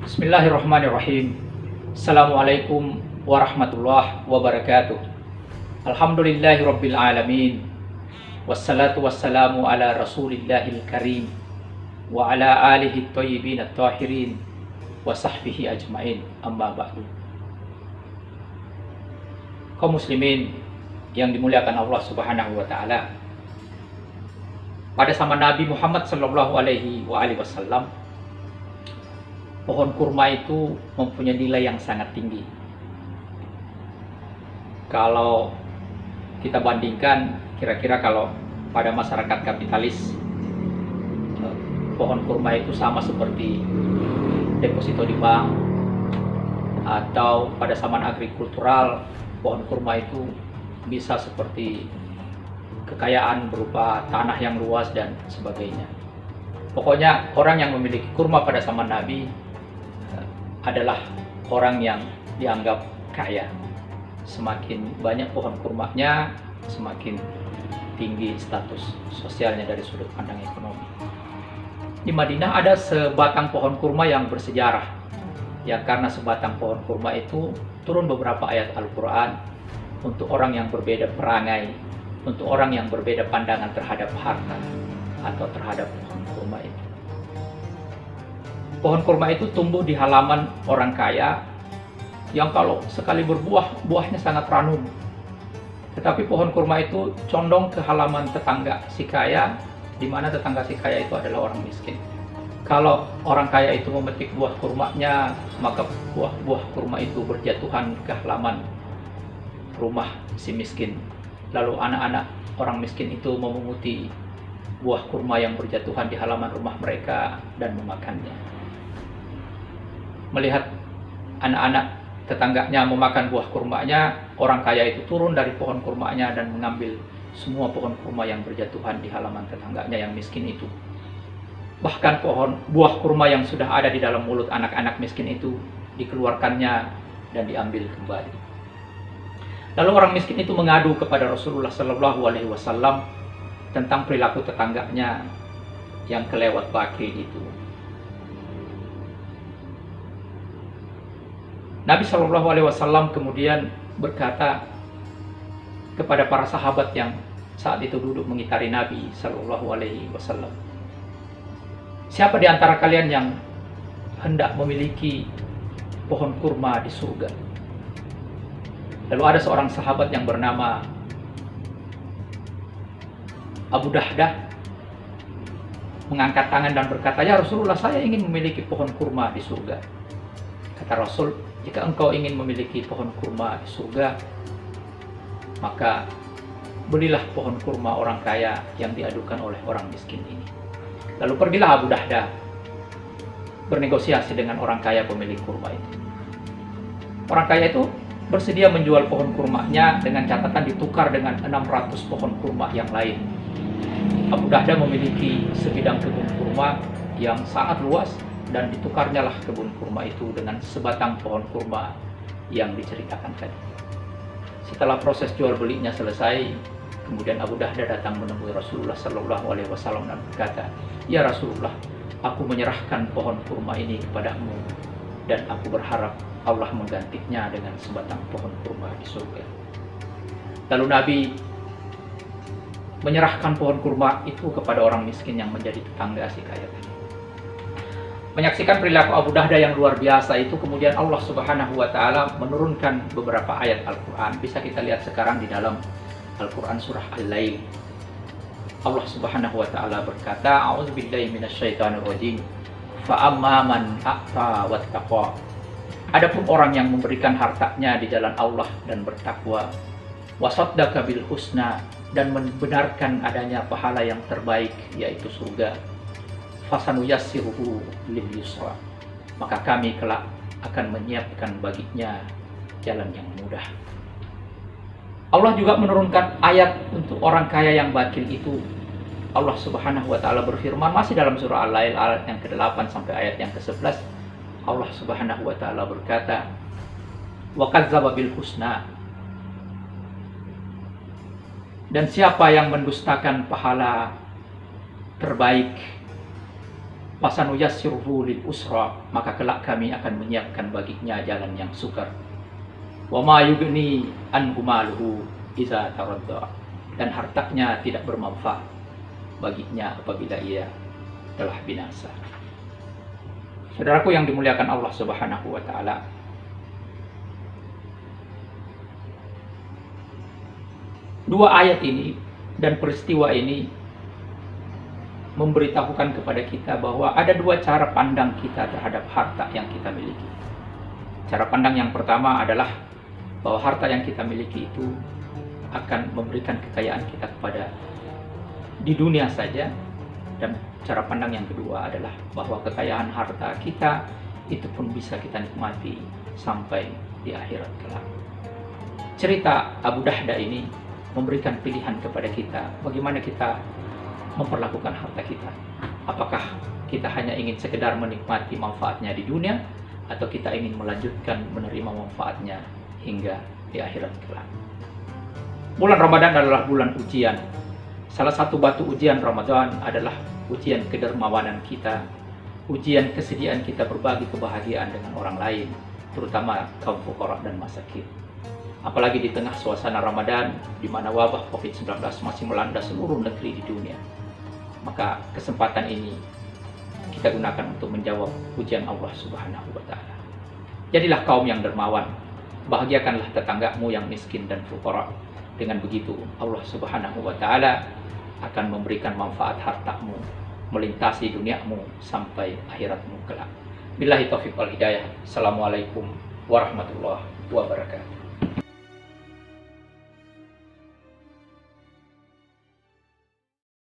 Bismillahirrahmanirrahim. Assalamualaikum warahmatullahi wabarakatuh. Alhamdulillahirabbil alamin. Wassalatu wassalamu ala Rasulillahil karim wa ala alihi thayyibin at-tahirin wa sahbihi ajmain. Amma ba'du. Kaum muslimin yang dimuliakan Allah Subhanahu wa taala. Pada zaman Nabi Muhammad sallallahu alaihi wasallam, pohon kurma itu mempunyai nilai yang sangat tinggi. Kalau kita bandingkan, kira-kira kalau pada masyarakat kapitalis, pohon kurma itu sama seperti deposito di bank, atau pada zaman agrikultural, pohon kurma itu bisa seperti kekayaan berupa tanah yang luas dan sebagainya. Pokoknya orang yang memiliki kurma pada zaman Nabi adalah orang yang dianggap kaya. Semakin banyak pohon kurmanya, semakin tinggi status sosialnya dari sudut pandang ekonomi. Di Madinah ada sebatang pohon kurma yang bersejarah. Ya, karena sebatang pohon kurma itu turun beberapa ayat Al-Quran untuk orang yang berbeda perangai, untuk orang yang berbeda pandangan terhadap harta atau terhadap pohon kurma itu. Pohon kurma itu tumbuh di halaman orang kaya yang kalau sekali berbuah, buahnya sangat ranum. Tetapi pohon kurma itu condong ke halaman tetangga si kaya, di mana tetangga si kaya itu adalah orang miskin. Kalau orang kaya itu memetik buah kurmanya, maka buah kurma itu berjatuhan ke halaman rumah si miskin. Lalu anak-anak orang miskin itu memunguti buah kurma yang berjatuhan di halaman rumah mereka dan memakannya. Melihat anak-anak tetangganya memakan buah kurmanya, orang kaya itu turun dari pohon kurmanya dan mengambil semua pohon kurma yang berjatuhan di halaman tetangganya yang miskin itu. Bahkan buah kurma yang sudah ada di dalam mulut anak-anak miskin itu dikeluarkannya dan diambil kembali. Lalu orang miskin itu mengadu kepada Rasulullah Sallallahu Alaihi Wasallam tentang perilaku tetangganya yang kelewat baki itu. Nabi Shallallahu Alaihi Wasallam kemudian berkata kepada para sahabat yang saat itu duduk mengitari Nabi Shallallahu Alaihi Wasallam, siapa di antara kalian yang hendak memiliki pohon kurma di surga? Lalu ada seorang sahabat yang bernama Abu Dahdah mengangkat tangan dan berkata, ya Rasulullah, saya ingin memiliki pohon kurma di surga. Kata Rasul, jika engkau ingin memiliki pohon kurma di surga, maka belilah pohon kurma orang kaya yang diadukan oleh orang miskin ini. Lalu pergilah Abu Dahdah bernegosiasi dengan orang kaya pemilik kurma itu. Orang kaya itu bersedia menjual pohon kurmanya dengan catatan ditukar dengan 600 pohon kurma yang lain. Abu Dahdah memiliki sebidang kebun kurma yang sangat luas, dan ditukarnyalah kebun kurma itu dengan sebatang pohon kurma yang diceritakan tadi. Setelah proses jual belinya selesai, kemudian Abu Dahdah datang menemui Rasulullah Sallallahu Alaihi Wasallam dan berkata, ya Rasulullah, aku menyerahkan pohon kurma ini kepadamu dan aku berharap Allah menggantinya dengan sebatang pohon kurma di surga. Lalu Nabi menyerahkan pohon kurma itu kepada orang miskin yang menjadi tetangga si kaya tadi. Menyaksikan perilaku Abu Dahdah yang luar biasa itu, kemudian Allah Subhanahu wa taala menurunkan beberapa ayat Al-Qur'an. Bisa kita lihat sekarang di dalam Al-Qur'an surah Al-Lail. Allah Subhanahu wa taala berkata, a'udzubillahi minasyaitonirrajim. Fa amma man a'ta wattaqa. Adapun orang yang memberikan hartanya di jalan Allah dan bertakwa, wasaddaqa bil husna, dan membenarkan adanya pahala yang terbaik yaitu surga, fasanuyassiruhu lil yusra, maka kami kelak akan menyiapkan baginya jalan yang mudah. Allah juga menurunkan ayat untuk orang kaya yang bakil itu. Allah Subhanahu wa taala berfirman masih dalam surah Al-Lail ayat yang ke-8 sampai ayat yang ke-11. Allah Subhanahu wa taala berkata, wa kadzdzaba bil husna, dan siapa yang mendustakan pahala terbaik Fasanuyassiruhu lil usra, maka kelak kami akan menyiapkan baginya jalan yang sukar. Wa ma yughni anhu maluhu iza taradda, dan hartanya tidak bermanfaat baginya apabila ia telah binasa. Saudaraku yang dimuliakan Allah Subhanahu wa taala, dua ayat ini dan peristiwa ini memberitahukan kepada kita bahwa ada dua cara pandang kita terhadap harta yang kita miliki. Cara pandang yang pertama adalah bahwa harta yang kita miliki itu akan memberikan kekayaan kita kepada di dunia saja, dan cara pandang yang kedua adalah bahwa kekayaan harta kita itu pun bisa kita nikmati sampai di akhirat kelak. Cerita Abu Dahda ini memberikan pilihan kepada kita bagaimana kita memperlakukan harta kita. Apakah kita hanya ingin sekedar menikmati manfaatnya di dunia, atau kita ingin melanjutkan menerima manfaatnya hingga di akhirat kelak. Bulan Ramadan adalah bulan ujian. Salah satu batu ujian Ramadan adalah ujian kedermawanan kita, ujian kesediaan kita berbagi kebahagiaan dengan orang lain, terutama kaum fuqara dan masakin. Apalagi di tengah suasana Ramadan di mana wabah COVID-19 masih melanda seluruh negeri di dunia. Maka kesempatan ini kita gunakan untuk menjawab ujian Allah Subhanahu wa taala. Jadilah kaum yang dermawan, bahagiakanlah tetanggamu yang miskin dan fuqara. Dengan begitu Allah Subhanahu wa taala akan memberikan manfaat hartamu melintasi duniamu sampai akhiratmu kelak. Billahi taufiq wal hidayah. Assalamualaikum warahmatullahi wabarakatuh.